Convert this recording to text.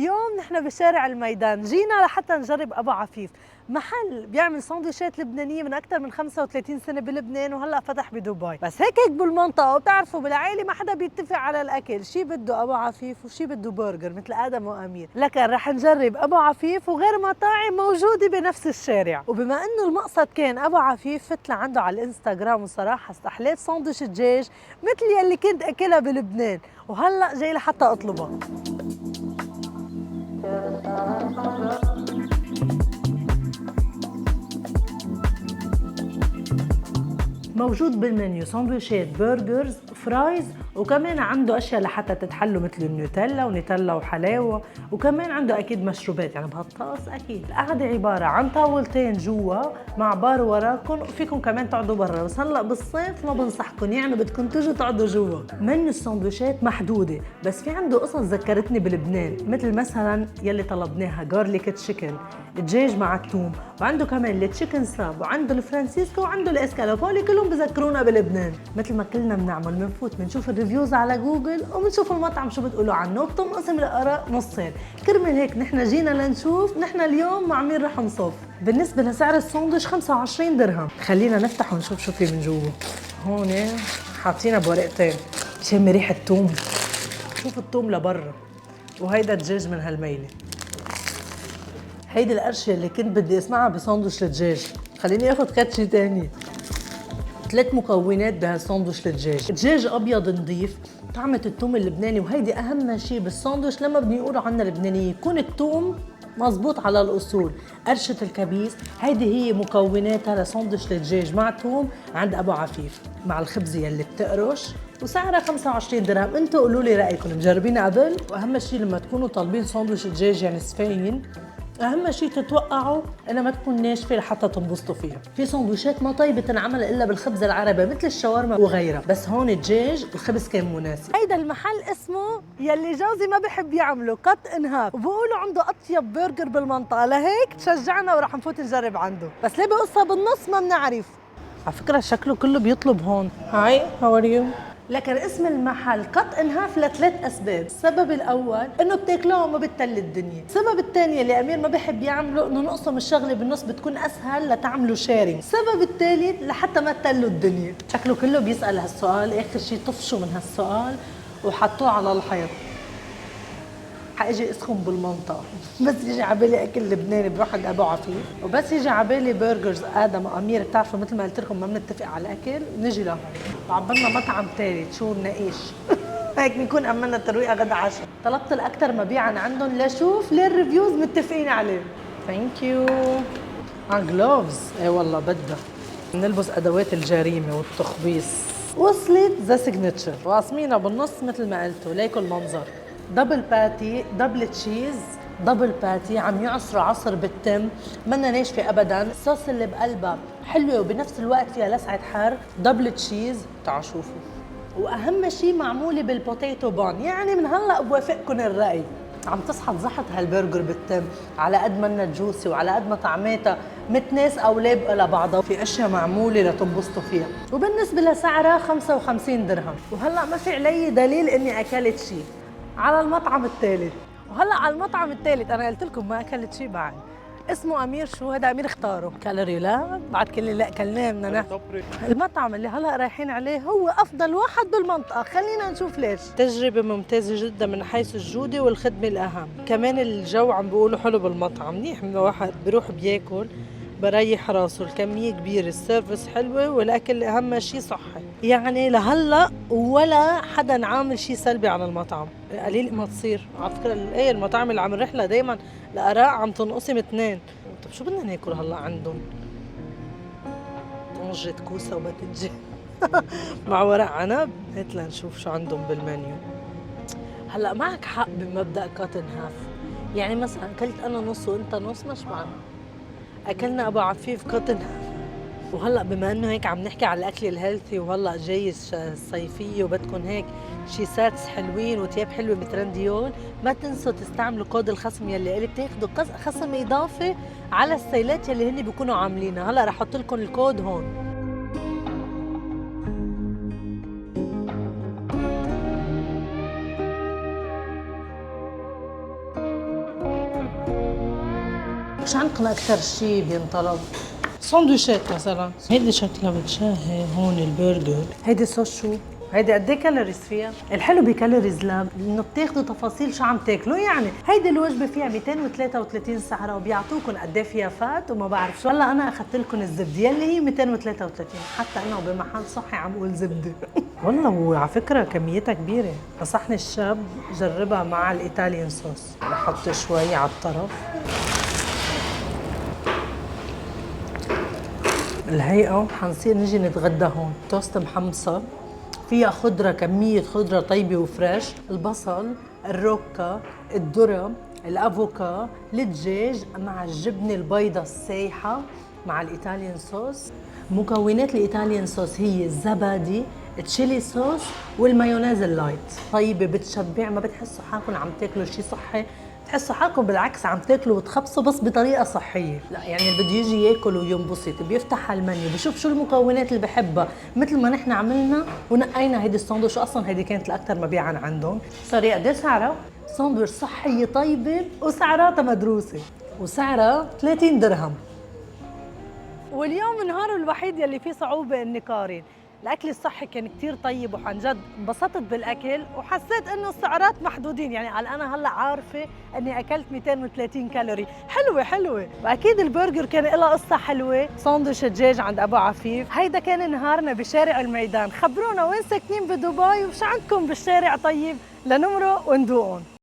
اليوم نحن بشارع الميدان، جينا لحتى نجرب أبو عفيف، محل بيعمل سندويشات لبنانية من أكثر من 35 سنة بلبنان وهلأ فتح بدبي، بس هيك بالمنطقة وبتعرفوا بالعائلة ما حدا بيتفق على الأكل، شي بده أبو عفيف وشي بده برجر مثل آدم وأمير، لكن رح نجرب أبو عفيف وغير مطاعم موجودة بنفس الشارع، وبما إنه المقصد كان أبو عفيف فت لعنده على الانستغرام وصراحة استحليت سندويش الدجاج مثل يلي كنت أكلها بلبنان، وهلأ جاي لحتى أطلبها. موجود بالمنيو سندويشات، برجرز، فرايز، وكمان عنده اشياء لحتى تتحلوا مثل النوتيلا ونيتيلا وحلاوه، وكمان عنده اكيد مشروبات، يعني بهالطقس اكيد. القعده عباره عن طاولتين جوا مع بار وراكم، وفيكم كمان تقعدوا برا، بس هلا بالصيف ما بنصحكم، يعني بدكم تيجوا تقعدوا جوا. منيو السندويشات محدوده، بس في عنده قصص ذكرتني بلبنان، مثل مثلا يلي طلبناها جارليك تشيكن، دجاج مع الثوم، وعنده كمان التشيكن ساب، وعنده الفرانسيسكو، وعنده الاسكالوب، هول كلهم بذكرونا بلبنان. مثل ما كلنا بنعمل، بنفوت بنشوف الريفيوز على جوجل وبنشوف المطعم شو بتقولوا عنه وبتنقسم الاراء نصين، كرمال هيك نحن جينا لنشوف نحن اليوم مع مين رح نصف. بالنسبه لسعر الساندويش 25 درهم. خلينا نفتح ونشوف شو في من جوا. هون حاطينها بورقتين، شم ريحه الثوم، شوف الثوم لبرا، وهيدا الدجاج من هالميله. هيدي القرشة اللي كنت بدي اسمعها بساندويش الدجاج، خليني اخذ كاتشي تاني. 3 مكونات بهالساندويش الدجاج، دجاج ابيض نظيف، طعمة الثوم اللبناني، وهيدي اهم شيء بالساندويش لما بنقولوا عنا لبنانية، يكون الثوم مزبوط على الاصول. قرشة الكبيس، هيدي هي مكوناتها لساندويش الدجاج مع ثوم عند ابو عفيف، مع الخبزة يلي بتقرش، وسعرها 25 درهم. انتوا قولوا لي رايكم، مجربينها قبل؟ واهم شيء لما تكونوا طالبين ساندويش دجاج يعني سفين، اهم شيء تتوقعوا انها ما تكون ناشفه لحتى تنبسطوا فيها. في سندويشات ما طيبه تنعمل الا بالخبز العربي مثل الشاورما وغيرها، بس هون الدجاج الخبز كان مناسب. هيدا المحل اسمه يلي جوزي ما بحب يعمله كات انهاف، وبقولوا عنده اطيب برجر بالمنطقه، لهيك تشجعنا ورح نفوت نجرب عنده، بس ليه بقصها بالنص ما بنعرف. على فكره شكله كله بيطلب هون. هاي هاو ار يو. لكن اسم المحل قط انهاف لثلاث اسباب، السبب الاول انه بتاكلوه وما بتتل الدنيا، السبب الثاني اللي امير ما بحب يعمله انه نقسم الشغله بالنص بتكون اسهل لتعملوا شيرنج، السبب الثالث لحتى ما تتلوا الدنيا. شكله كله بيسال هالسؤال، اخر شيء طفشوا من هالسؤال وحطوه على الحيط. حاجي اسخن بالمنطقه، بس يجي على بالي اكل لبناني بروح عند ابو عفيف، وبس يجي على بالي برجرز ادم وامير، بتعرفوا مثل ما قلت لكم ما بنتفق على الاكل نجي لهون، وعبالنا مطعم ثالث شو نناقش. هيك نكون امنا ترويقه غدا عشاء. طلبت الاكثر مبيعا عندهم لشوف ليه الريفيوز متفقين عليه. ثانك يو. جلوفز، اي والله بدها نلبس ادوات الجريمه والتخبيص. وصلت ذا سيجنتشر، واصمينها بالنص مثل ما قلتوا ليكوا المنظر. دبل باتي، دبل تشيز، دبل باتي عم يعصروا عصر بالتم، منا ناشفه ابدا، الصوص اللي بقلبها حلوه وبنفس الوقت فيها لسعه حر، دبل تشيز، تعالوا شوفوا. واهم شيء معموله بالبوتيتو بون، يعني من هلا بوافقكم الراي. عم تصحى زحط هالبرجر بالتم، على قد ما جوسي وعلى قد ما طعماتها متناس او لابقه لبعضها، في اشياء معموله لتنبسطوا فيها، وبالنسبه لسعرها 55 درهم. وهلا ما في علي دليل اني اكلت شيء. على المطعم الثالث، وهلا على المطعم الثالث انا قلت لكم ما اكلت شيء بعد. اسمه امير، شو هذا؟ امير اختاره كالوري لا بعد كل اللي اكلناه بدنا ناكل. المطعم اللي هلا رايحين عليه هو افضل واحد بالمنطقه، خلينا نشوف ليش. تجربه ممتازه جدا من حيث الجوده والخدمه الاهم، كمان الجو عم بيقولوا حلو بالمطعم، منيح من واحد بيروح بياكل بريح راسه، الكميه كبيره، السيرفيس حلوه، والاكل اهم شيء صحي. يعني لهلا ولا حدا عامل شيء سلبي على المطعم، قليل ما تصير على فكره. ايه المطاعم اللي عم نروح لها دائما الاراء عم تنقسم اثنين. طب شو بدنا ناكل هلا عندهم؟ طنجة كوسه وبتنجان مع ورق عنب، هات لنشوف شو عندهم بالمنيو. هلا معك حق بمبدا كات هاف، يعني مثلا اكلت انا نص وانت نص مش معنى اكلنا ابو عفيف كات هاف. وهلا بما انه هيك عم نحكي على الاكل الهيلثي، وهلا جاي الصيفيه وبدكم هيك شي ساتس حلوين وتياب حلوه بترنديول، ما تنسوا تستعملوا كود الخصم يلي قلت تاخذوا خصم اضافي على السيلات يلي هن بيكونوا عاملينها. هلا رح احط لكم الكود هون. شو عندكم اكثر شيء بينطلب؟ سندويشات مثلا، هيدي شكلها بتشهي. هون البرجر، هيدي صوص شو؟ هيدي قد ايه كالوريز فيها؟ الحلو بكالوريز لاب انه بتاخذوا تفاصيل شو عم تاكلوا، يعني هيدي الوجبه فيها 233 سعره وبيعطوكم قد ايه فيها فات وما بعرف شو. هلا انا اخذت لكم الزبده يلي هي 233، حتى انا بمحل صحي عم بقول زبده. والله وعلى فكره كميتها كبيره. نصحني الشاب جربها مع الايطاليان صوص، بحط شوي على الطرف. الهيئة حنصير نجي نتغدى هون. توست محمصة فيها خضرة، كمية خضرة طيبة وفريش، البصل، الروكا، الذرة، الافوكا، الدجاج مع الجبنة البيضة السايحة مع الايطاليان صوص. مكونات الايطاليان صوص هي الزبادي، التشيلي صوص، والمايونيز اللايت. طيبة بتشبع، ما بتحسوا حالكم عم تاكلوا شيء صحي، تحسوا حالكم بالعكس عم تاكلوا وتخبصوا بس بطريقه صحيه. لا يعني اللي بده يجي ياكل وينبسط بيفتح المنيو بشوف شو المكونات اللي بحبها، مثل ما نحن عملنا ونقينا هيدي الساندويش. اصلا هيدي كانت الاكثر مبيعا عندهم. صار قد ايه سعرها؟ ساندويش صحيه طيبه وسعراتها مدروسه، وسعرها 30 درهم. واليوم النهار الوحيد يلي فيه صعوبة إني قارن. الأكل الصحي كان كتير طيب وعن جد انبسطت بالأكل، وحسيت إنه السعرات محدودين. يعني قال أنا هلا عارفة إني أكلت 230 كالوري، حلوة حلوة. وأكيد البرجر كان لها قصة حلوة، ساندويش الدجاج عند أبو عفيف. هيدا كان نهارنا بشارع الميدان. خبرونا وين ساكنين بدبي وش عندكم بالشارع طيب لنمرق وندوقهم.